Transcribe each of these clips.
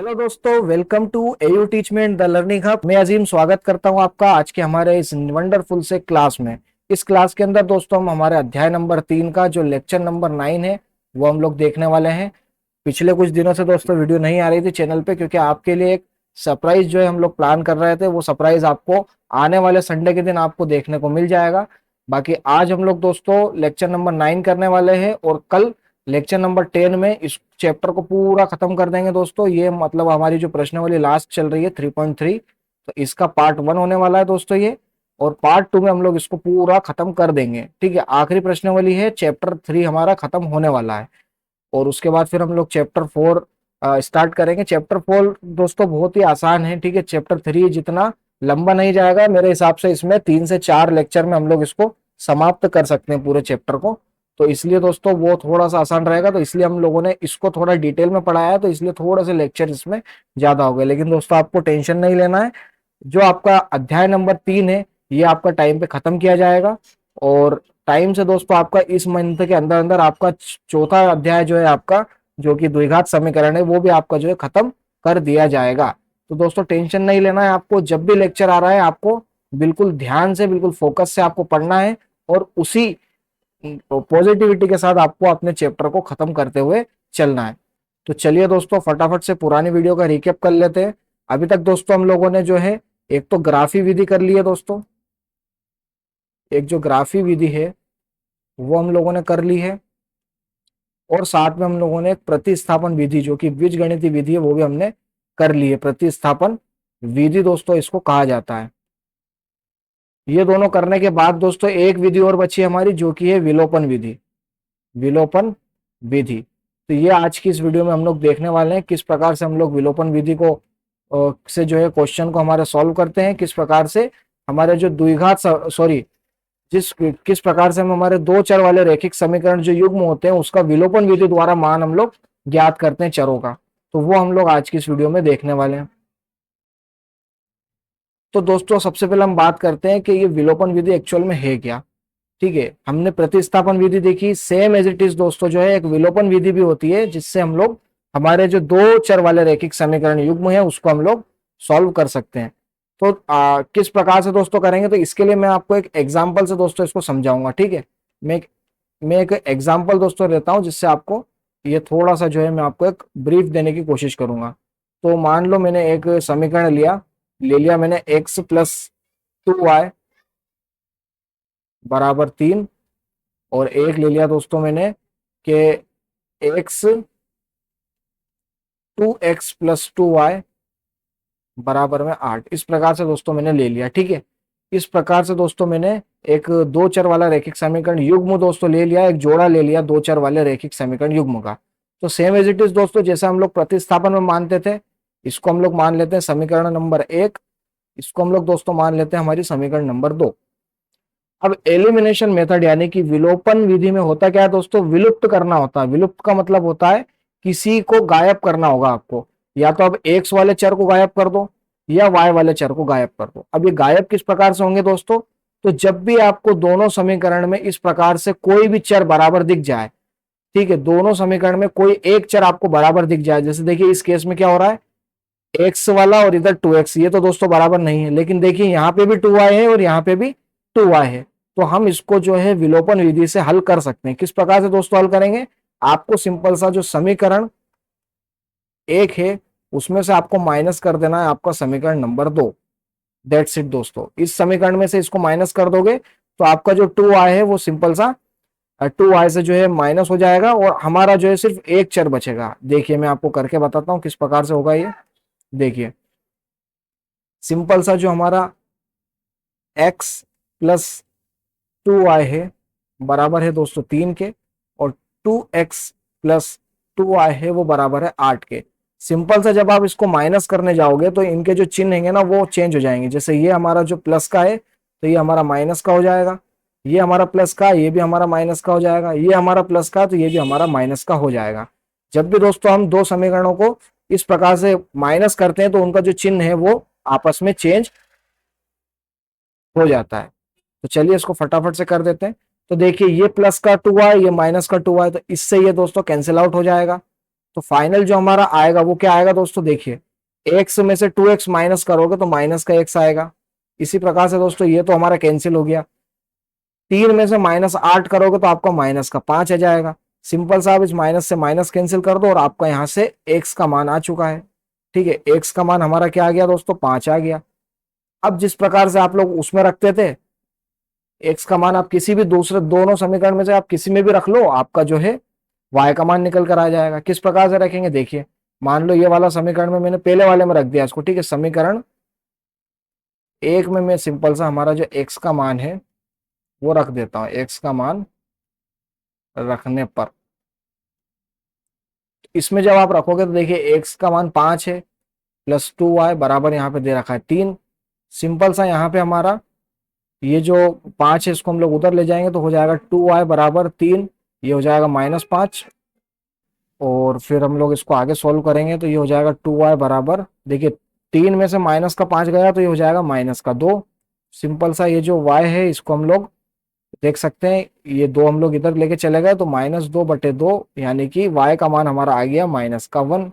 Hello दोस्तों, welcome to AU टीचमेंट the learning hub. मैं अजीम स्वागत करता हूं आपका आज के हमारे इस वंडरफुल से क्लास में। इस क्लास के अंदर दोस्तों हम हमारे अध्याय नंबर 3 का जो लेक्चर नंबर 9 है वो हम लोग देखने वाले हैं। पिछले कुछ दिनों से दोस्तों वीडियो नहीं आ रही थी चैनल पे, क्योंकि आपके लिए एक सरप्राइज जो है हम लोग प्लान कर रहे थे। वो सरप्राइज आपको आने वाले संडे के दिन आपको देखने को मिल जाएगा। बाकी आज हम लोग दोस्तों लेक्चर नंबर 9 करने वाले हैं और कल लेक्चर नंबर 10 में इस चैप्टर को पूरा खत्म कर देंगे दोस्तों। ये मतलब हमारी जो प्रश्नावली लास्ट चल रही है 3.3, तो इसका पार्ट 1 होने वाला है दोस्तों ये। और पार्ट 2 में हम लोग इसको पूरा खत्म कर देंगे। ठीक है, आखिरी प्रश्नावली है, चैप्टर 3 हमारा खत्म होने वाला है। और उसके बाद फिर हम लोग चैप्टर 4 स्टार्ट करेंगे। चैप्टर 4 दोस्तों बहुत ही आसान है। ठीक है, चैप्टर 3 जितना लंबा नहीं जाएगा मेरे हिसाब से। इसमें 3 से 4 लेक्चर में हम लोग इसको समाप्त कर सकते हैं पूरे चैप्टर को। तो इसलिए दोस्तों वो थोड़ा सा आसान रहेगा, तो इसलिए हम लोगों ने इसको थोड़ा डिटेल में पढ़ाया है, तो इसलिए थोड़े से लेक्चर इसमें ज्यादा हो गए। लेकिन दोस्तों आपको टेंशन नहीं लेना है। जो आपका अध्याय नंबर 3 है ये आपका टाइम पे खत्म किया जाएगा। और टाइम से दोस्तों आपका इस मंथ के अंदर अंदर आपका चौथा अध्याय जो है आपका, जो कि द्विघात समीकरण है, वो भी आपका जो है खत्म कर दिया जाएगा। तो दोस्तों टेंशन नहीं लेना है आपको। जब भी लेक्चर आ रहा है आपको बिल्कुल ध्यान से, बिल्कुल फोकस से आपको पढ़ना है और उसी पॉजिटिविटी के साथ आपको अपने चैप्टर को खत्म करते हुए चलना है। तो चलिए दोस्तों फटाफट से पुरानी वीडियो का रिकेप कर लेते हैं। अभी तक दोस्तों हम लोगों ने जो है एक तो ग्राफी विधि कर ली है दोस्तों। एक जो ग्राफी विधि है वो हम लोगों ने कर ली है। और साथ में हम लोगों ने एक प्रतिस्थापन विधि जो कि बीजगणितीय विधि है वो भी हमने कर ली है। प्रतिस्थापन विधि दोस्तों इसको कहा जाता है। ये दोनों करने के बाद दोस्तों एक विधि और बची हमारी, जो कि है विलोपन विधि। विलोपन विधि, तो ये आज की इस वीडियो में हम लोग देखने वाले हैं किस प्रकार से हम लोग विलोपन विधि को से जो है क्वेश्चन को हमारे सॉल्व करते हैं। किस प्रकार से हमारे जो द्विघात सॉरी जिस किस प्रकार से हम हमारे दो चर वाले रैखिक समीकरण जो युग्म होते हैं उसका विलोपन विधि द्वारा मान हम लोग ज्ञात करते हैं चरों का। तो वो हम लोग आज की इस वीडियो में देखने वाले हैं। तो दोस्तों सबसे पहले हम बात करते हैं कि ये विलोपन विधि एक्चुअल में है क्या। ठीक है, हमने प्रतिस्थापन विधि देखी, सेम एज इट इज दोस्तों जो है एक विलोपन विधि भी होती है, जिससे हम लोग हमारे जो दो चर वाले रैखिक समीकरण युग्म है उसको हम लोग सॉल्व कर सकते हैं। तो किस प्रकार से दोस्तों करेंगे, तो इसके लिए मैं आपको एक एग्जाम्पल से दोस्तों इसको समझाऊंगा। ठीक है, मैं एक एग्जाम्पल दोस्तों देता हूं, जिससे आपको ये थोड़ा सा जो है मैं आपको एक ब्रीफ देने की कोशिश करूंगा। तो मान लो मैंने एक समीकरण ले लिया मैंने x प्लस 2y बराबर 3, और एक ले लिया दोस्तों मैंने कि x 2x प्लस 2y बराबर में 8। इस प्रकार से दोस्तों मैंने ले लिया। ठीक है, इस प्रकार से दोस्तों मैंने एक दो चर वाला रैखिक समीकरण युग्म दोस्तों ले लिया, एक जोड़ा ले लिया दो चर वाले रैखिक समीकरण युग्म का। तो सेम एज इट इज दोस्तों जैसे हम लोग प्रतिस्थापन में मानते थे, इसको हम लोग मान लेते हैं समीकरण नंबर 1, इसको हम लोग दोस्तों मान लेते हैं हमारी समीकरण नंबर 2। अब एलिमिनेशन मेथड यानी कि विलोपन विधि में होता क्या है दोस्तों, विलुप्त करना होता है। विलुप्त का मतलब होता है किसी को गायब करना होगा आपको। या तो अब एक्स वाले चर को गायब कर दो या वाई वाले चर को गायब कर दो। अब ये गायब किस प्रकार से होंगे दोस्तों, तो जब भी आपको दोनों समीकरण में इस प्रकार से कोई भी चर बराबर दिख जाए, ठीक है, दोनों समीकरण में कोई एक चर आपको बराबर दिख जाए, जैसे देखिए इस केस में क्या हो रहा है, एक्स वाला और इधर 2x, ये तो दोस्तों बराबर नहीं है, लेकिन देखिए यहाँ पे भी 2y है और यहाँ पे भी 2y है। तो हम इसको जो है विलोपन विधि से हल कर सकते हैं। किस प्रकार से दोस्तों हल करेंगे, आपको सिंपल सा जो समीकरण 1 है उसमें से आपको माइनस कर देना है आपका समीकरण नंबर 2। दैट्स इट दोस्तों, इस समीकरण में से इसको माइनस कर दोगे तो आपका जो 2y है वो सिंपल सा 2y से जो है माइनस हो जाएगा और हमारा जो है सिर्फ एक चर बचेगा। देखिए मैं आपको करके बताता हूं किस प्रकार से होगा ये। देखिए सिंपल सा जो हमारा x प्लस 2y है बराबर है दोस्तों 3 के, और 2x प्लस 2y है वो बराबर है 8 के। सिंपल सा जब आप इसको माइनस करने जाओगे तो इनके जो चिन्ह हैंगे ना वो चेंज हो जाएंगे। जैसे ये हमारा जो प्लस का है तो ये हमारा माइनस का हो जाएगा, ये हमारा प्लस का ये भी हमारा माइनस का हो जाएगा, ये हमारा प्लस का तो ये भी हमारा माइनस का हो जाएगा। जब भी दोस्तों हम दो समीकरणों को इस प्रकार से माइनस करते हैं तो उनका जो चिन्ह है वो आपस में चेंज हो जाता है। तो चलिए इसको फटाफट से कर देते हैं। तो देखिए ये प्लस का 2y ये माइनस का 2y, तो इससे ये दोस्तों कैंसिल आउट हो जाएगा। तो फाइनल जो हमारा आएगा वो क्या आएगा दोस्तों, देखिए एक्स में से 2x माइनस करोगे तो माइनस का x आएगा। इसी प्रकार से दोस्तों ये तो हमारा कैंसिल हो गया। 3 में से -8 करोगे तो आपका माइनस का 5 आ जाएगा। सिंपल सा आप इस माइनस से माइनस कैंसिल कर दो और आपका यहाँ से x का मान आ चुका है। ठीक है, x का मान हमारा क्या आ गया दोस्तों, 5 आ गया। अब जिस प्रकार से आप लोग उसमें रखते थे x का मान, आप किसी भी दूसरे दोनों समीकरण में से आप किसी में भी रख लो, आपका जो है y का मान निकल कर आ जाएगा। किस प्रकार से रखेंगे, देखिए मान लो ये वाला समीकरण में मैंने पहले वाले में रख दिया इसको। ठीक है, समीकरण 1 में मैं सिंपल सा हमारा जो x का मान है वो रख देता हूं। x का मान रखने पर इसमें जब आप रखोगे तो देखिए x का मान 5 है प्लस 2y बराबर यहाँ पे दे रखा है 3। सिंपल सा यहाँ पे हमारा ये जो 5 है इसको हम लोग उधर ले जाएंगे तो हो जाएगा 2y बराबर 3, ये हो जाएगा -5। और फिर हम लोग इसको आगे सोल्व करेंगे तो ये हो जाएगा 2y बराबर, देखिए 3 में से माइनस का 5 गया तो ये हो जाएगा -2। सिंपल सा ये जो y है इसको हम लोग देख सकते हैं, ये 2 हम लोग इधर लेके चले गए तो -2/2, यानी कि y का मान हमारा आ गया -1।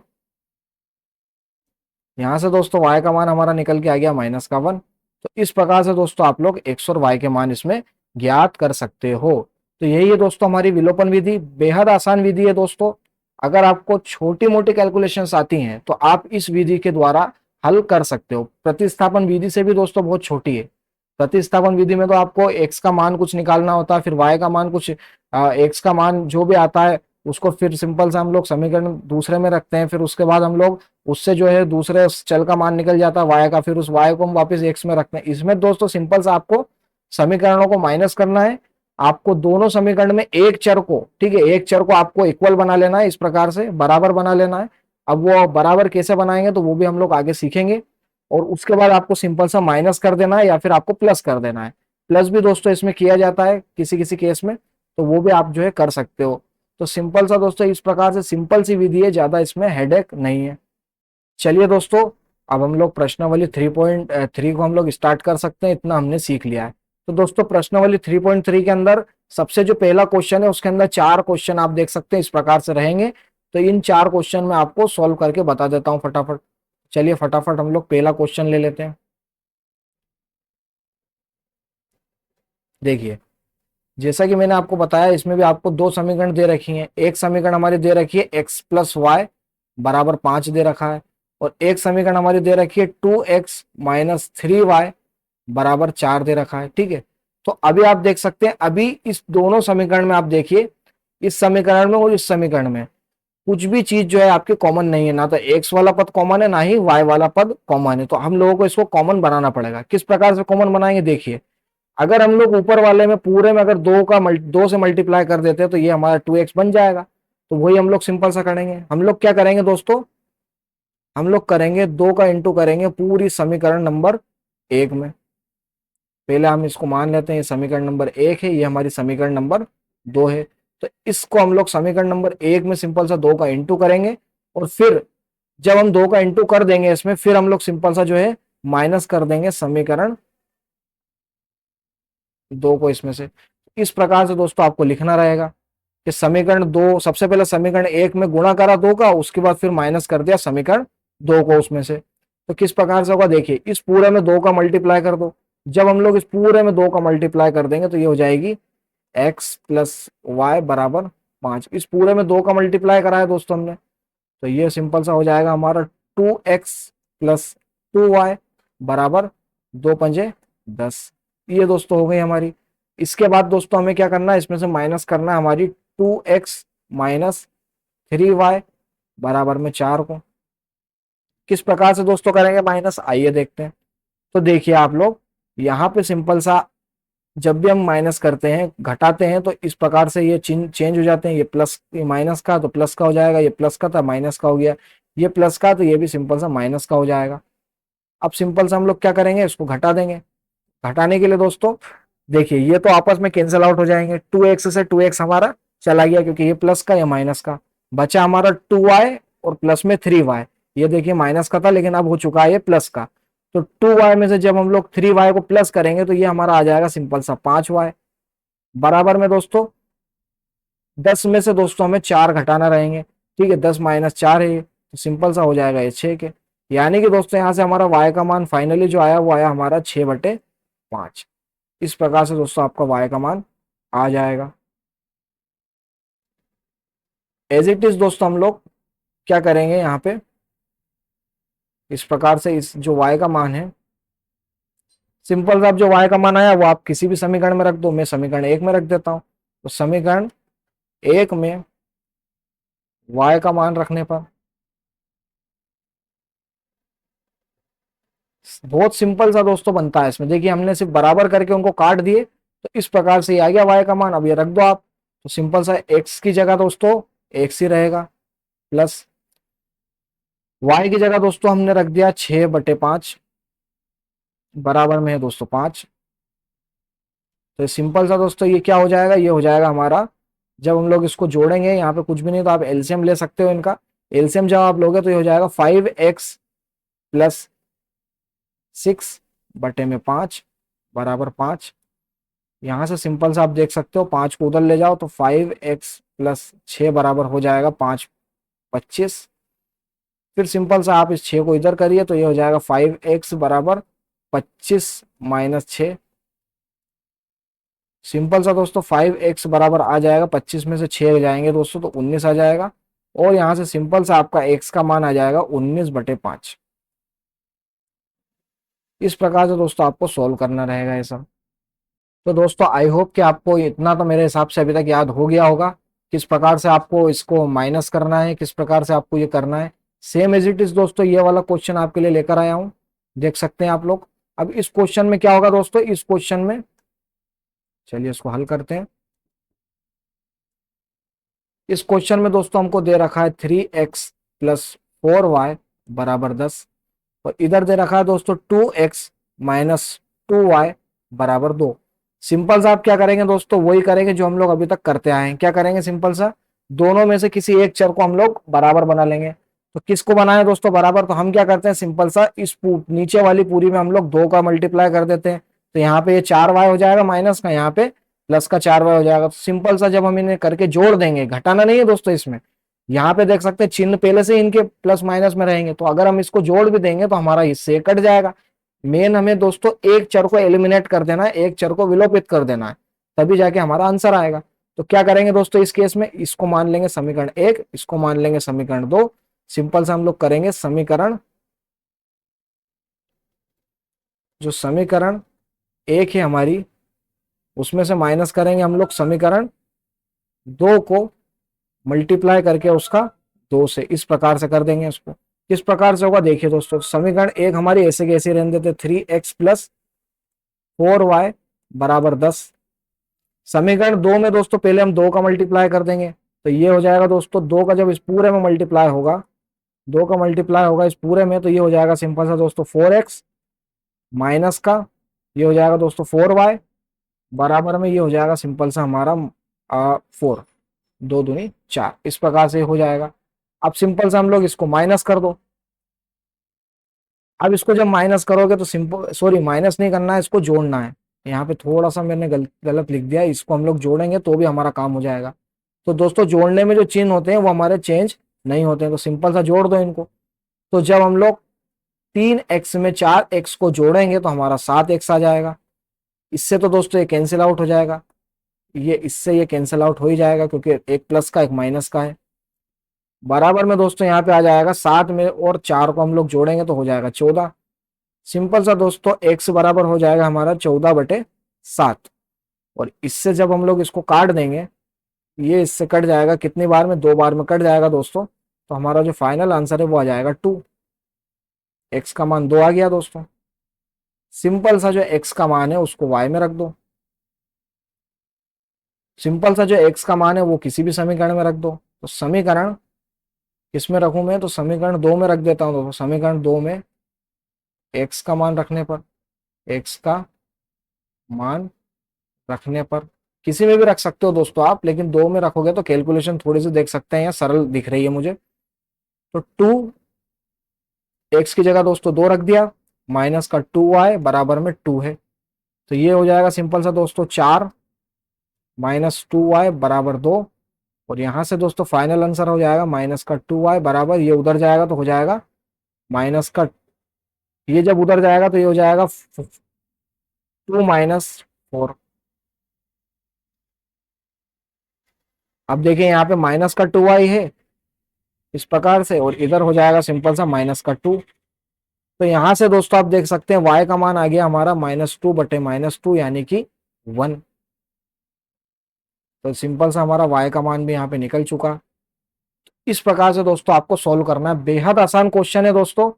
यहाँ से दोस्तों y का मान हमारा निकल के आ गया -1। तो इस प्रकार से दोस्तों आप लोग x और y के मान इसमें ज्ञात कर सकते हो। तो यही है दोस्तों हमारी विलोपन विधि, बेहद आसान विधि है दोस्तों। अगर आपको छोटी मोटी कैलकुलेशंस आती हैं तो आप इस विधि के द्वारा हल कर सकते हो। प्रतिस्थापन विधि से भी दोस्तों बहुत छोटी है। प्रतिस्थापन विधि में तो आपको x का मान कुछ निकालना होता है, फिर y का मान कुछ, x का मान जो भी आता है उसको फिर सिंपल सा हम लोग समीकरण दूसरे में रखते हैं, फिर उसके बाद हम लोग उससे जो है दूसरे चल का मान निकल जाता है y का, फिर उस y को हम वापस x में रखते हैं। इसमें दोस्तों सिंपल सा आपको समीकरणों को माइनस करना है। आपको दोनों समीकरण में एक चर को, ठीक है, एक चर को आपको इक्वल बना लेना है, इस प्रकार से बराबर बना लेना है। अब वो बराबर कैसे बनाएंगे तो वो भी हम लोग आगे सीखेंगे। और उसके बाद आपको सिंपल सा माइनस कर देना है या फिर आपको प्लस कर देना है। प्लस भी दोस्तों इसमें किया जाता है किसी किसी केस में, तो वो भी आप जो है कर सकते हो। तो सिंपल सा दोस्तों इस प्रकार से सिंपल सी विधि है, ज्यादा इसमें हेडेक नहीं है। चलिए दोस्तों, अब हम लोग प्रश्नावली 3.3 को हम लोग स्टार्ट कर सकते हैं, इतना हमने सीख लिया है। तो दोस्तों प्रश्नावली 3.3 के अंदर सबसे जो पहला क्वेश्चन है उसके अंदर 4 क्वेश्चन आप देख सकते हैं इस प्रकार से रहेंगे। तो इन 4 क्वेश्चन में आपको सॉल्व करके बता देता हूं फटाफट। चलिए फटाफट हम लोग पहला क्वेश्चन ले लेते हैं। देखिए जैसा कि मैंने आपको बताया इसमें भी आपको 2 समीकरण दे रखी हैं। एक समीकरण हमारी दे रखी है x प्लस वाई बराबर 5 दे रखा है, और एक समीकरण हमारी दे रखी है 2x माइनस 3y बराबर 4 दे रखा है। ठीक है, तो अभी आप देख सकते हैं, अभी इस दोनों समीकरण में आप देखिए, इस समीकरण में और इस समीकरण में कुछ भी चीज जो है आपके कॉमन नहीं है। ना तो x वाला पद कॉमन है ना ही y वाला पद कॉमन है। तो हम लोगों को इसको कॉमन बनाना पड़ेगा। किस प्रकार से कॉमन बनाएंगे, देखिए अगर हम लोग ऊपर वाले में पूरे में अगर 2 से मल्टीप्लाई कर देते हैं तो ये हमारा 2x बन जाएगा। तो वही हम लोग सिंपल सा करेंगे। हम लोग क्या करेंगे दोस्तों, हम लोग करेंगे 2 का इंटू करेंगे पूरी समीकरण नंबर 1 में। पहले हम इसको मान लेते हैं ये समीकरण नंबर 1 है, ये हमारी समीकरण नंबर 2 है। तो इसको हम लोग समीकरण नंबर 1 में सिंपल सा 2 का इंटू करेंगे, और फिर जब हम 2 का इंटू कर देंगे इसमें, फिर हम लोग सिंपल सा जो है माइनस कर देंगे समीकरण 2 को इसमें से। इस प्रकार से दोस्तों आपको लिखना रहेगा कि समीकरण 2, सबसे पहले समीकरण 1 में गुणा करा 2 का, उसके बाद फिर माइनस कर दिया समीकरण 2 को उसमें से। तो किस प्रकार से होगा, देखिए इस पूरे में 2 का मल्टीप्लाई कर दो। जब हम लोग इस पूरे में 2 का मल्टीप्लाई कर देंगे तो ये हो जाएगी x प्लस वाई बराबर 5। इस पूरे में 2 का मल्टीप्लाई करा है दोस्तों हमने, तो ये सिंपल सा हो जाएगा हमारा 2x प्लस 2y बराबर 2×5 = 10। ये दोस्तों हो गई हमारी। इसके बाद दोस्तों हमें क्या करना है, इसमें से माइनस करना है हमारी 2x माइनस 3y बराबर में 4 को। किस प्रकार से दोस्तों करेंगे माइनस, आइए देखते हैं। तो देखिए आप लोग यहाँ पे सिंपल सा जब भी हम माइनस करते हैं, घटाते हैं, तो इस प्रकार से ये चेंज हो जाते हैं। ये प्लस, ये माइनस का तो प्लस का हो जाएगा, ये प्लस का था माइनस का हो गया, ये प्लस का तो ये भी सिंपल सा माइनस का हो जाएगा। अब सिंपल सा हम लोग क्या करेंगे, इसको घटा देंगे। घटाने के लिए दोस्तों देखिए ये तो आपस में कैंसिल आउट हो जाएंगे। 2x से 2x हमारा चला गया क्योंकि ये प्लस का, ये माइनस का। बचा हमारा 2y और प्लस में 3y। ये देखिए माइनस का था लेकिन अब हो चुका है ये प्लस का। तो 2y में से जब हम लोग 3y को प्लस करेंगे तो ये हमारा आ जाएगा सिंपल सा 5y बराबर में दोस्तों 10 में से दोस्तों हमें 4 घटाना रहेंगे। ठीक है, 10 - 4 है, तो सिंपल सा हो जाएगा ये 6 के। यानी कि दोस्तों यहाँ से हमारा y का मान फाइनली जो आया वो आया हमारा 6/5। इस प्रकार से दोस्तों आपका y का मान आ जाएगा। एज इट इज दोस्तों हम लोग क्या करेंगे यहाँ पे, इस प्रकार से इस जो y का मान है, सिंपल सा अब जो y का मान आया वो आप किसी भी समीकरण में रख दो। मैं समीकरण 1 में रख देता हूं। तो समीकरण 1 में y का मान रखने पर बहुत सिंपल सा दोस्तों बनता है। इसमें देखिए हमने सिर्फ बराबर करके उनको काट दिए, तो इस प्रकार से ये आ गया y का मान। अब ये रख दो आप, तो सिंपल सा x की जगह दोस्तों x ही रहेगा, प्लस y की जगह दोस्तों हमने रख दिया 6/5, बराबर में है दोस्तों 5। तो सिंपल सा दोस्तों ये क्या हो जाएगा, ये हो जाएगा हमारा, जब हम लोग इसको जोड़ेंगे यहाँ पे कुछ भी नहीं तो आप एलसीएम ले सकते हो इनका। एलसीएम जब आप लोगे तो ये हो जाएगा 5x + 6/5 बराबर 5। यहाँ से सिंपल सा आप देख सकते हो 5 को उधर ले जाओ तो 5x + 6 बराबर हो जाएगा 5/25। फिर सिंपल सा आप इस 6 को इधर करिए तो ये हो जाएगा 5x बराबर 25 - 6। सिंपल सा दोस्तों 5x बराबर आ जाएगा, 25 में से 6 जाएंगे दोस्तों तो 19 आ जाएगा। और यहां से सिंपल सा आपका x का मान आ जाएगा 19/5। इस प्रकार से दोस्तों आपको सॉल्व करना रहेगा ये सब। तो दोस्तों आई होप कि आपको इतना तो मेरे हिसाब से अभी तक याद हो गया होगा, किस प्रकार से आपको इसको माइनस करना है, किस प्रकार से आपको ये करना है। सेम एज इट इज दोस्तों ये वाला क्वेश्चन आपके लिए लेकर आया हूं, देख सकते हैं आप लोग। अब इस क्वेश्चन में क्या होगा दोस्तों, इस क्वेश्चन में चलिए इसको हल करते हैं। इस क्वेश्चन में दोस्तों हमको दे रखा है 3x + 4y बराबर 10, और इधर दे रखा है दोस्तों 2x - 2y बराबर 2। सिंपल सा आप क्या करेंगे दोस्तों, वही करेंगे जो हम लोग अभी तक करते आए हैं। क्या करेंगे, सिंपल सा दोनों में से किसी एक चर को हम लोग बराबर बना लेंगे। तो किसको बनाए दोस्तों बराबर, तो हम क्या करते हैं, सिंपल सा इस नीचे वाली पूरी में हम लोग 2 का मल्टीप्लाई कर देते हैं। तो यहाँ पे ये 4y हो जाएगा माइनस का, यहाँ पे प्लस का 4y हो जाएगा। तो सिंपल सा जब हम इन्हें करके जोड़ देंगे, घटाना नहीं है दोस्तों इसमें, यहाँ पे देख सकते हैं चिन्ह पहले से इनके प्लस माइनस में रहेंगे, तो अगर हम इसको जोड़ भी देंगे तो हमारा इससे कट जाएगा। मेन हमें दोस्तों एक चर को एलिमिनेट कर देना है, एक चर को विलोपित कर देना है, तभी जाके हमारा आंसर आएगा। तो क्या करेंगे दोस्तों इस केस में, इसको मान लेंगे समीकरण 1, इसको मान लेंगे समीकरण 2। सिंपल सा हम लोग करेंगे समीकरण, जो समीकरण 1 है हमारी, उसमें से माइनस करेंगे हम लोग समीकरण 2 को, मल्टीप्लाई करके उसका 2 से, इस प्रकार से कर देंगे उसको। किस प्रकार से होगा देखिए दोस्तों, समीकरण 1 हमारी ऐसे के ऐसे रहने देते 3x + 4y बराबर 10। समीकरण 2 में दोस्तों पहले हम 2 का मल्टीप्लाई कर देंगे, तो ये हो जाएगा दोस्तों 2 का जब इस पूरे में मल्टीप्लाई होगा, 2 का मल्टीप्लाई होगा इस पूरे में, तो ये हो जाएगा सिंपल सा दोस्तों 4x माइनस का, ये हो जाएगा दोस्तों 4y बराबर में, ये हो जाएगा सिंपल सा हमारा 4, 2 दूनी 4, इस प्रकार से हो जाएगा। अब सिंपल सा हम लोग इसको माइनस कर दो। अब इसको जब माइनस करोगे तो सिंपल, सॉरी माइनस नहीं करना है, इसको जोड़ना है। यहाँ पे थोड़ा सा मैंने गलत लिख दिया, इसको हम लोग जोड़ेंगे तो भी हमारा काम हो जाएगा। तो दोस्तों जोड़ने में जो चिन्ह होते हैं वो हमारे चेंज नहीं होते हैं, तो सिंपल सा जोड़ दो इनको। तो जब हम लोग 3x में 4x को जोड़ेंगे तो हमारा 7x आ जाएगा। इससे तो दोस्तों ये कैंसिल आउट हो जाएगा, ये इससे ये कैंसिल आउट हो ही जाएगा क्योंकि एक प्लस का एक माइनस का है। बराबर में दोस्तों यहाँ पे आ जाएगा 7 में और 4 को हम लोग जोड़ेंगे तो हो जाएगा 14। सिंपल सा दोस्तों x बराबर हो जाएगा हमारा 14/7। और इससे जब हम लोग इसको काट देंगे, ये इससे कट जाएगा कितनी बार में, 2 बार में कट जाएगा दोस्तों। तो हमारा जो फाइनल आंसर है वो आ जाएगा 2। x का मान 2 आ गया दोस्तों। सिंपल सा जो x का मान है उसको y में रख दो। सिंपल सा जो x का मान है वो किसी भी समीकरण में रख दो। तो समीकरण किसमें रखूं मैं, तो समीकरण 2 में रख देता हूं दोस्तों। समीकरण 2 में x का मान रखने पर, x का मान रखने पर किसी में भी रख सकते हो दोस्तों आप, लेकिन 2 में रखोगे तो कैलकुलेशन थोड़ी सी देख सकते हैं यहाँ सरल दिख रही है मुझे। तो 2, x की जगह दोस्तों 2 रख दिया, माइनस का 2y बराबर में 2 है। तो ये हो जाएगा सिंपल सा दोस्तों 4 - 2y बराबर 2। और यहाँ से दोस्तों फाइनल आंसर हो जाएगा -2y बराबर, ये उधर जाएगा तो हो जाएगा माइनस का, ये जब उधर जाएगा तो ये हो जाएगा 2 - 4। अब देखिए यहाँ पे -2y है इस प्रकार से, और इधर हो जाएगा सिंपल सा -2। तो यहाँ से दोस्तों आप देख सकते हैं y का मान आ गया हमारा -2/-2 यानी कि 1। तो सिंपल सा हमारा y का मान भी यहाँ पे निकल चुका। इस प्रकार से दोस्तों आपको सॉल्व करना है, बेहद आसान क्वेश्चन है दोस्तों,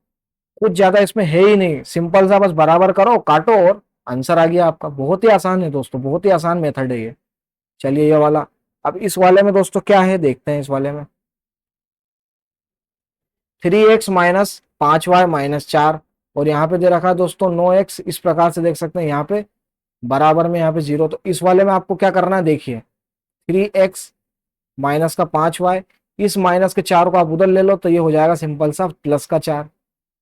कुछ ज्यादा इसमें है ही नहीं, सिंपल सा बस बराबर करो, काटो और आंसर आ गया आपका। बहुत ही आसान है दोस्तों, बहुत ही आसान मेथड है ये। चलिए ये वाला, अब इस वाले में दोस्तों क्या है देखते हैं। इस वाले में 3x - 5y - 4, और यहाँ पे दे रखा है दोस्तों 9x। इस प्रकार से देख सकते हैं यहाँ पे बराबर में यहाँ पे 0। तो इस वाले में आपको क्या करना है देखिए, 3x माइनस का 5y, इस माइनस के 4 को आप उधर ले लो तो ये हो जाएगा सिंपल सा प्लस का 4।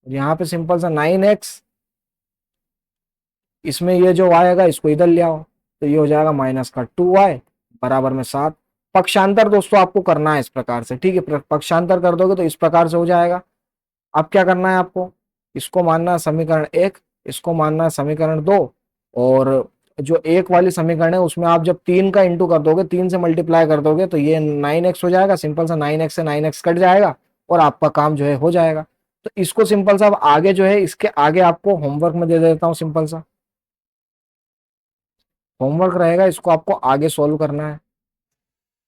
यहाँ पे सिंपल सा 9x, इसमें ये जो y आएगा इसको इधर ले आओ तो ये हो जाएगा -2y बराबर में 7। पक्षांतर दोस्तों आपको करना है इस प्रकार से, ठीक है, पक्षांतर कर दोगे तो इस प्रकार से हो जाएगा। अब क्या करना है आपको, इसको मानना है समीकरण 1, इसको मानना है समीकरण 2, और जो एक वाली समीकरण है उसमें आप जब 3 का इंटू कर दोगे, 3 से मल्टीप्लाई कर दोगे तो ये 9x हो जाएगा। सिंपल सा 9x से 9x कट जाएगा और आपका काम जो है हो जाएगा। तो इसको सिंपल सा अब आगे जो है, इसके आगे आपको होमवर्क में दे देता हूँ। सिंपल सा होमवर्क रहेगा, इसको आपको आगे सोल्व करना है,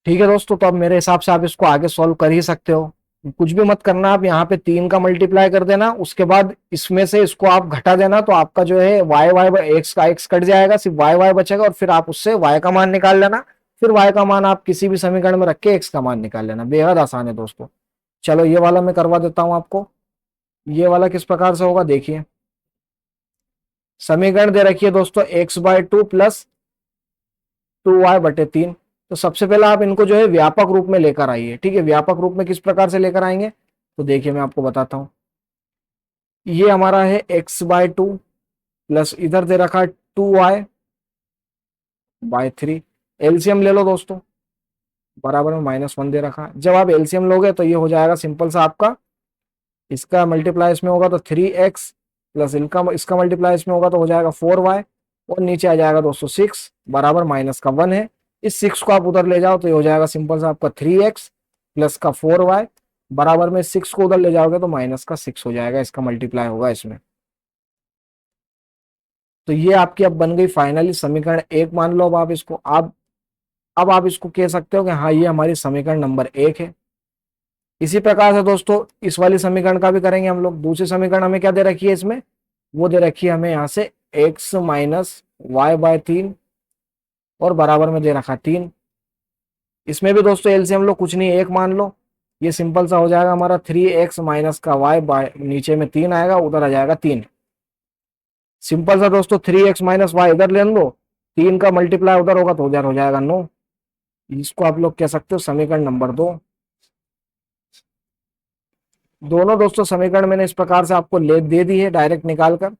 ठीक है दोस्तों। तो अब मेरे हिसाब से आप इसको आगे सोल्व कर ही सकते हो, कुछ भी मत करना। आप यहाँ पे 3 का मल्टीप्लाई कर देना, उसके बाद इसमें से इसको आप घटा देना, तो आपका जो है एक्स का एक्स कट जाएगा, सिर्फ वाई बचेगा, और फिर आप उससे वाई का मान निकाल लेना। फिर वाई का मान आप किसी भी समीकरण में रख के एक्स का मान निकाल लेना, बेहद आसान है दोस्तों। चलो ये वाला मैं करवा देता हूँ आपको। ये वाला किस प्रकार से होगा देखिए, समीकरण दे रखिए दोस्तों x/2 प्लस 2y/3। तो सबसे पहले आप इनको जो है व्यापक रूप में लेकर आइए, ठीक है। व्यापक रूप में किस प्रकार से लेकर आएंगे तो देखिए मैं आपको बताता हूं। ये हमारा है x/2 प्लस इधर दे रखा है 2y/3। एलसीएम ले लो दोस्तों, बराबर में -1 दे रखा है। जब आप एलसीएम लोगे तो ये हो जाएगा सिंपल सा आपका, इसका मल्टीप्लाई इसमें होगा तो 3x प्लस इनका इसका मल्टीप्लाई इसमें होगा तो हो जाएगा 4y, और नीचे आ जाएगा दोस्तों 6 बराबर -1 है। इस 6 को आप उधर ले जाओ तो ये हो जाएगा सिंपल सा आपका 3x प्लस का 4y बराबर में 6 को उधर ले जाओगे तो -6 हो जाएगा, इसका मल्टीप्लाई होगा इसमें। तो ये आपकी अब बन गई फाइनली समीकरण 1, मान लो अब आप इसको अब आप इसको कह सकते हो कि हाँ ये हमारी समीकरण नंबर 1 है। इसी प्रकार से दोस्तों इस वाली समीकरण का भी करेंगे हम लोग। दूसरी समीकरण हमें क्या दे रखी है इसमें, वो दे रखी है हमें यहाँ से x - y/3 और बराबर में दे रखा 3। इसमें भी दोस्तों एलसीएम लो, कुछ नहीं 1 मान लो, ये सिंपल सा हो जाएगा हमारा 3x माइनस का y बाय नीचे में 3 आएगा, उधर आ जाएगा 3। सिंपल सा दोस्तों 3x माइनस वाई इधर ले लो, 3 का मल्टीप्लाई उधर होगा तो उधर हो जाएगा 9। इसको आप लोग कह सकते हो समीकरण नंबर 2। दोनों दोस्तों समीकरण मैंने इस प्रकार से आपको ले दे दी है डायरेक्ट निकाल कर।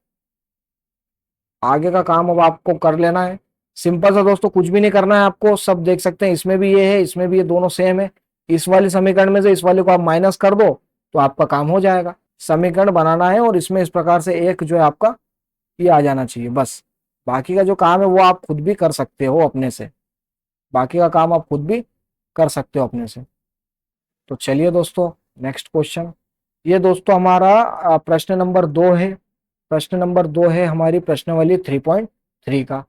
आगे का काम अब आपको कर लेना है। सिंपल सा दोस्तों कुछ भी नहीं करना है आपको, सब देख सकते हैं इसमें भी ये है, इसमें भी ये, दोनों सेम है। इस वाली समीकरण में से इस वाले को आप माइनस कर दो तो आपका काम हो जाएगा। समीकरण बनाना है और इसमें इस प्रकार से एक जो है आपका ये आ जाना चाहिए बस। बाकी का जो काम है वो आप खुद भी कर सकते हो अपने से, बाकी का काम आप खुद भी कर सकते हो अपने से। तो चलिए दोस्तों नेक्स्ट क्वेश्चन, ये दोस्तों हमारा प्रश्न नंबर 2 है। प्रश्न नंबर 2 है हमारी प्रश्नावली 3.3 का।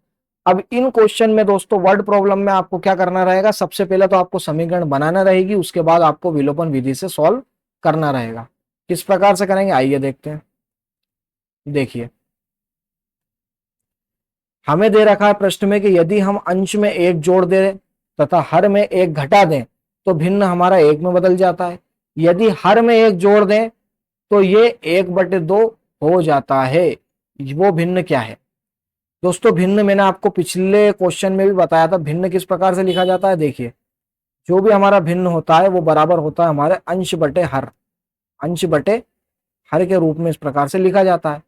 अब इन क्वेश्चन में दोस्तों वर्ड प्रॉब्लम में आपको क्या करना रहेगा, सबसे पहले तो आपको समीकरण बनाना रहेगी, उसके बाद आपको विलोपन विधि से सॉल्व करना रहेगा। किस प्रकार से करेंगे आइए देखते हैं। देखिए हमें दे रखा है प्रश्न में कि यदि हम अंश में 1 जोड़ दें तथा हर में 1 घटा दें तो भिन्न हमारा 1 में बदल जाता है। यदि हर में 1 जोड़ दें तो ये 1/2 हो जाता है। वो भिन्न क्या है दोस्तों, भिन्न मैंने आपको पिछले क्वेश्चन में भी बताया था। भिन्न किस प्रकार से लिखा जाता है देखिए, जो भी हमारा भिन्न होता है वो बराबर होता है हमारे अंश बटे हर, अंश बटे हर के रूप में इस प्रकार से लिखा जाता है।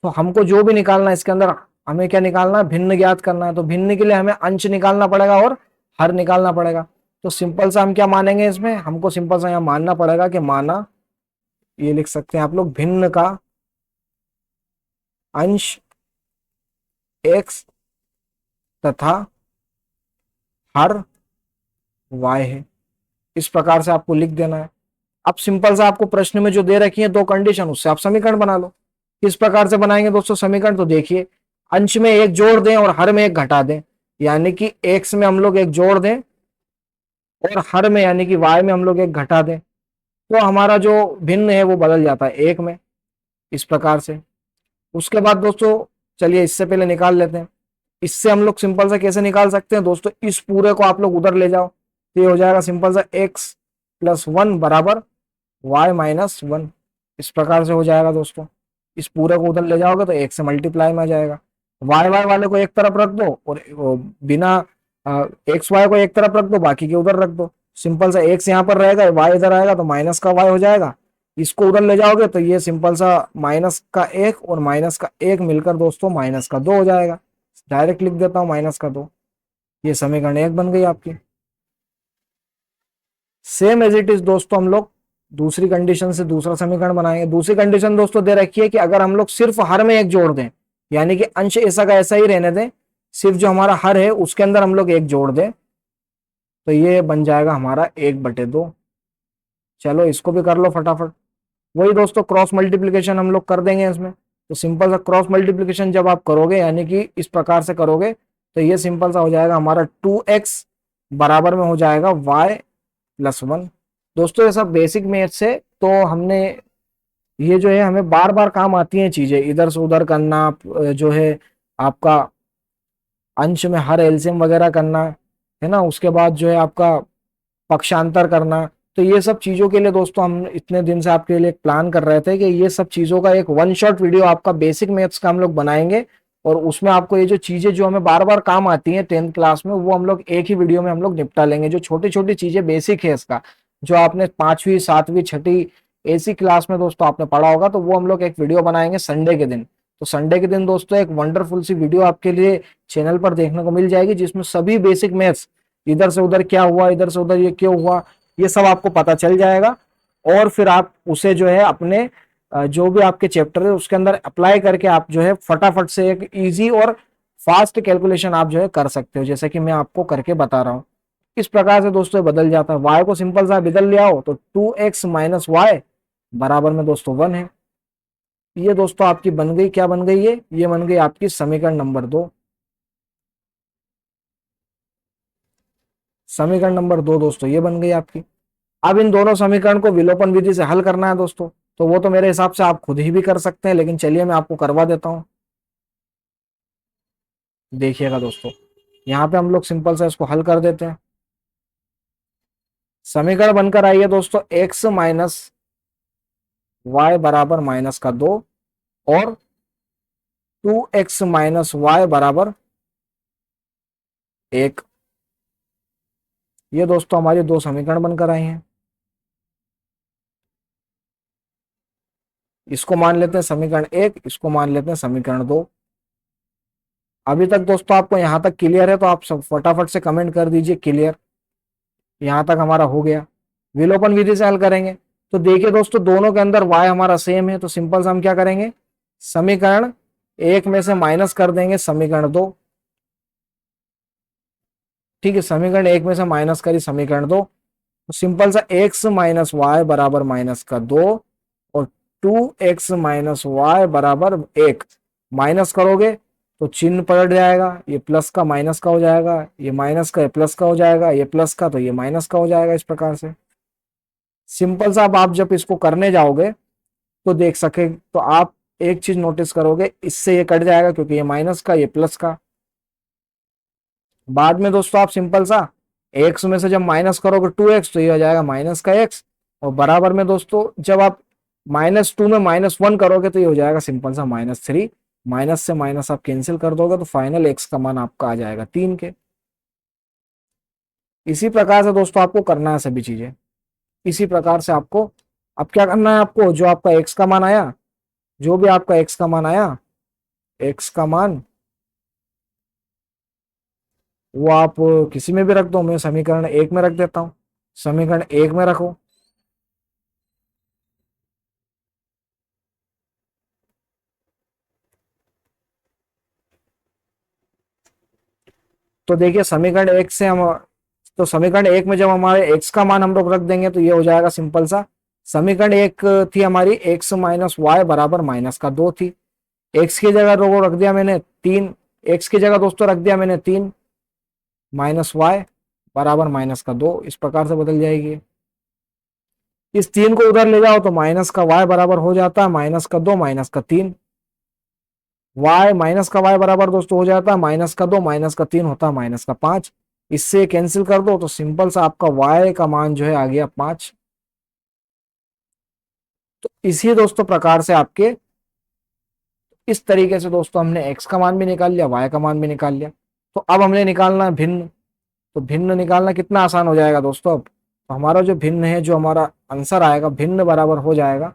तो हमको जो भी निकालना है इसके अंदर, हमें क्या निकालना है, भिन्न ज्ञात करना है। तो भिन्न के लिए हमें अंश निकालना पड़ेगा और हर निकालना पड़ेगा। तो सिंपल सा हम क्या मानेंगे इसमें, हमको सिंपल सा यहाँ मानना पड़ेगा कि माना, ये लिख सकते हैं आप लोग, भिन्न का अंश x तथा हर y है। इस प्रकार से आपको लिख देना है। अब सिंपल सा आपको प्रश्न में जो दे रखी है दो कंडीशन, उससे आप समीकरण बना लो। किस प्रकार से बनाएंगे दोस्तों समीकरण, तो देखिए, अंश में एक जोड़ दें और हर में एक घटा दें, यानी कि x में हम लोग एक जोड़ दें और हर में यानी कि y में हम लोग एक घटा दें, तो हमारा जो भिन्न है वो बदल जाता है एक में, इस प्रकार से। उसके बाद दोस्तों चलिए इससे पहले निकाल लेते हैं। इससे हम लोग सिंपल सा कैसे निकाल सकते हैं दोस्तों, इस पूरे को आप लोग उधर ले जाओ, तो ये हो जाएगा सिंपल सा x+1 बराबर y-1। इस प्रकार से हो जाएगा दोस्तों। इस पूरे को उधर ले जाओगे तो एक से मल्टीप्लाई में आ जाएगा। y वाले को एक तरफ रख दो और बिना एक्स वाई को एक तरफ रख दो, बाकी के उधर रख दो। सिंपल सा एक्स यहाँ पर रहेगा, y इधर आएगा तो माइनस का y हो जाएगा। इसको उधर ले जाओगे तो ये सिंपल सा -1 और -1 मिलकर दोस्तों -2 हो जाएगा। डायरेक्ट लिख देता हूँ -2। ये समीकरण 1 बन गई आपकी। सेम एज इट इज दोस्तों हम लोग दूसरी कंडीशन से दूसरा समीकरण बनाएंगे। दूसरी कंडीशन दोस्तों दे रखी है कि अगर हम लोग सिर्फ हर में एक जोड़ दें, यानी कि अंश ऐसा का ऐसा ही रहने दें, सिर्फ जो हमारा हर है उसके अंदर हम लोग एक जोड़ दें, तो ये बन जाएगा हमारा 1/2। चलो इसको भी कर लो फटाफट। वही दोस्तों क्रॉस मल्टीप्लीकेशन हम लोग कर देंगे इसमें। तो सिंपल सा क्रॉस मल्टीप्लीकेशन जब आप करोगे, यानी कि इस प्रकार से करोगे, तो ये सिंपल सा हो जाएगा हमारा 2x बराबर में हो जाएगा y+1। दोस्तों ये सब बेसिक मैथ्स है, तो हमने ये जो है हमें बार बार काम आती हैं चीजें, इधर से उधर करना, जो है आपका अंश में हर एलसीएम वगैरह करना है ना, उसके बाद जो है आपका पक्षांतर करना। तो ये सब चीजों के लिए दोस्तों हम इतने दिन से आपके लिए प्लान कर रहे थे कि ये सब चीजों का एक वन शॉट वीडियो आपका बेसिक मैथ्स का हम लोग बनाएंगे, और उसमें आपको ये जो चीजें जो हमें बार बार काम आती हैं 10th क्लास में, वो हम लोग एक ही वीडियो में हम लोग निपटा लेंगे। जो छोटी छोटी चीजें बेसिक है इसका, जो आपने 5वीं 7वीं 6ठी ऐसी क्लास में दोस्तों आपने पढ़ा होगा, तो वो हम लोग एक वीडियो बनाएंगे संडे के दिन। तो संडे के दिन दोस्तों एक वंडरफुल सी वीडियो आपके लिए चैनल पर देखने को मिल जाएगी, जिसमें सभी बेसिक मैथ्स, इधर से उधर क्या हुआ, इधर से उधर ये क्यों हुआ, ये सब आपको पता चल जाएगा। और फिर आप उसे जो है अपने जो भी आपके चैप्टर है उसके अंदर अप्लाई करके आप जो है फटाफट से एक इजी और फास्ट कैलकुलेशन आप जो है कर सकते हो, जैसे कि मैं आपको करके बता रहा हूँ। इस प्रकार से दोस्तों बदल जाता है। y को सिंपल सा बदल ले आओ तो 2x - y बराबर में दोस्तों 1 है। ये दोस्तों आपकी बन गई, क्या बन गई ये बन गई आपकी समीकरण नंबर 2। समीकरण नंबर 2 दोस्तों ये बन गई आपकी। अब इन दोनों समीकरण को विलोपन विधि से हल करना है दोस्तों, तो वो तो मेरे हिसाब से आप खुद ही भी कर सकते हैं, लेकिन चलिए मैं आपको करवा देता हूं। देखिएगा दोस्तों, यहाँ पे हम लोग सिंपल सा इसको हल कर देते हैं। समीकरण बनकर आई है दोस्तों x - y बराबर -2 और 2x - y बराबर 1। ये दोस्तों हमारी दो समीकरण बनकर आई हैं। इसको मान लेते हैं समीकरण 1, इसको मान लेते हैं समीकरण 2। अभी तक दोस्तों आपको यहां तक क्लियर है तो आप सब फटाफट से कमेंट कर दीजिए क्लियर। यहां तक हमारा हो गया। विलोपन विधि से हल करेंगे तो देखिए दोस्तों दोनों के अंदर y हमारा सेम है, तो सिंपल से हम क्या करेंगे, समीकरण 1 में से माइनस कर देंगे समीकरण 2। ठीक है, समीकरण 1 में से माइनस करी समीकरण 2, तो सिंपल सा x - y बराबर -2 और 2x - y बराबर 1 माइनस करोगे तो चिन्ह पलट जाएगा, ये प्लस का माइनस का हो जाएगा, ये माइनस का ये प्लस का हो जाएगा, ये प्लस का तो ये माइनस का हो जाएगा। इस प्रकार से सिंपल सा अब आप जब इसको करने जाओगे तो देख सके तो आप एक चीज नोटिस करोगे, इससे ये कट जाएगा क्योंकि ये माइनस का ये प्लस का। बाद में दोस्तों आप सिंपल सा एक्स में से जब माइनस करोगे 2x तो ये हो जाएगा माइनस का x, और बराबर में दोस्तों जब आप -2 में -1 करोगे तो ये हो जाएगा सिंपल सा -3। माइनस से माइनस आप कैंसिल कर दोगे तो फाइनल x का मान आपका आ जाएगा 3 के। इसी प्रकार से दोस्तों आपको करना है सभी चीजें। इसी प्रकार से आपको अब क्या करना है, आपको जो आपका x का मान आया, जो भी आपका x का मान आया, x का मान वो आप किसी में भी रख दो, मैं समीकरण 1 में रख देता हूँ। समीकरण 1 में रखो, तो देखिए समीकरण 1 से हम, तो समीकरण 1 में जब हमारे x का मान हम लोग रख देंगे तो ये हो जाएगा सिंपल सा। समीकरण 1 थी हमारी x माइनस वाई बराबर माइनस का 2 थी। x की जगह रोको रख दिया मैंने 3, x की जगह दोस्तों रख दिया मैंने 3 माइनस वाई बराबर माइनस का 2, इस प्रकार से बदल जाएगी। इस 3 को उधर ले जाओ तो माइनस का y बराबर हो जाता है माइनस का 2 माइनस का 3। y माइनस का y बराबर दोस्तों हो जाता है माइनस का 2 माइनस का 3 होता है माइनस का 5। इससे कैंसिल कर दो तो सिंपल सा आपका y का मान जो है आ गया 5। तो इसी दोस्तों प्रकार से आपके, इस तरीके से दोस्तों हमने x का मान भी निकाल लिया, y का मान भी निकाल लिया। तो अब हमने निकालना है भिन्न। तो भिन्न निकालना कितना आसान हो जाएगा दोस्तों। अब तो हमारा जो भिन्न है, जो हमारा आंसर आएगा भिन्न बराबर हो जाएगा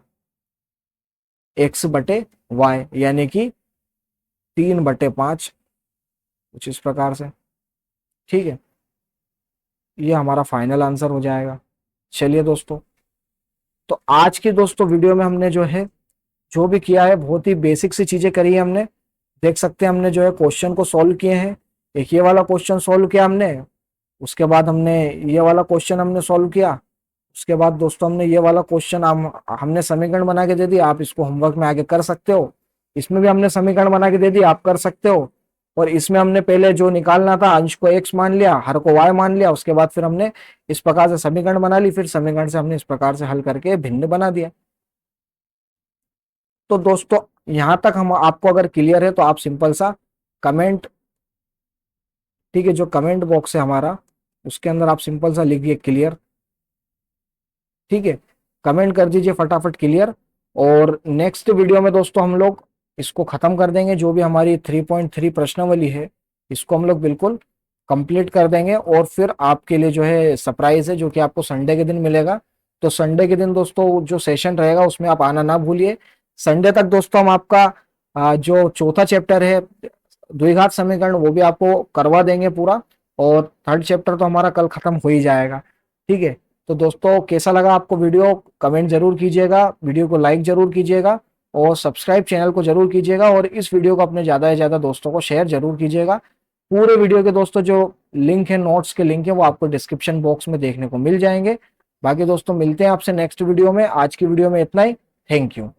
x बटे वाई, यानी कि 3/5, कुछ इस प्रकार से। ठीक है, ये हमारा फाइनल आंसर हो जाएगा। चलिए दोस्तों, तो आज की दोस्तों वीडियो में हमने जो है, जो भी किया है, बहुत ही बेसिक सी चीजें करी है हमने। देख सकते हैं हमने जो है क्वेश्चन को सॉल्व किए हैं। एक ये वाला क्वेश्चन सॉल्व किया हमने, उसके बाद हमने ये वाला क्वेश्चन हमने सॉल्व किया, उसके बाद दोस्तों हमने ये वाला क्वेश्चन हमने समीकरण बना के दे दिया। आप इसको होमवर्क में आगे कर सकते हो। इसमें भी हमने समीकरण बना के दे दिया, आप कर सकते हो। और इसमें हमने पहले जो निकालना था, अंश को x मान लिया, हर को y मान लिया, उसके बाद फिर हमने इस प्रकार से समीकरण बना ली, फिर समीकरण से हमने इस प्रकार से हल करके भिन्न बना दिया। तो दोस्तों यहां तक हम आपको अगर क्लियर है तो आप सिंपल सा कमेंट, ठीक है, जो कमेंट बॉक्स है हमारा, उसके अंदर आप सिंपल सा लिखिए क्लियर। ठीक है, कमेंट कर दीजिए फटाफट क्लियर। और नेक्स्ट वीडियो में दोस्तों हम लोग इसको खत्म कर देंगे। जो भी हमारी 3.3 प्रश्नावली है, इसको हम लोग बिल्कुल कंप्लीट कर देंगे। और फिर आपके लिए जो है सरप्राइज है, जो कि आपको संडे के दिन मिलेगा। तो संडे के दिन दोस्तों जो सेशन रहेगा उसमें आप आना ना भूलिए। संडे तक दोस्तों हम आपका जो चौथा चैप्टर है द्विघात समीकरण, वो भी आपको करवा देंगे पूरा। और थर्ड चैप्टर तो हमारा कल खत्म हो ही जाएगा। ठीक है, तो दोस्तों कैसा लगा आपको वीडियो, कमेंट जरूर कीजिएगा, वीडियो को लाइक जरूर कीजिएगा और सब्सक्राइब चैनल को जरूर कीजिएगा। और इस वीडियो को अपने ज़्यादा से ज़्यादा दोस्तों को शेयर जरूर कीजिएगा। पूरे वीडियो के दोस्तों जो लिंक है, नोट्स के लिंक है, वो आपको डिस्क्रिप्शन बॉक्स में देखने को मिल जाएंगे। बाकी दोस्तों मिलते हैं आपसे नेक्स्ट वीडियो में। आज की वीडियो में इतना ही। Thank you.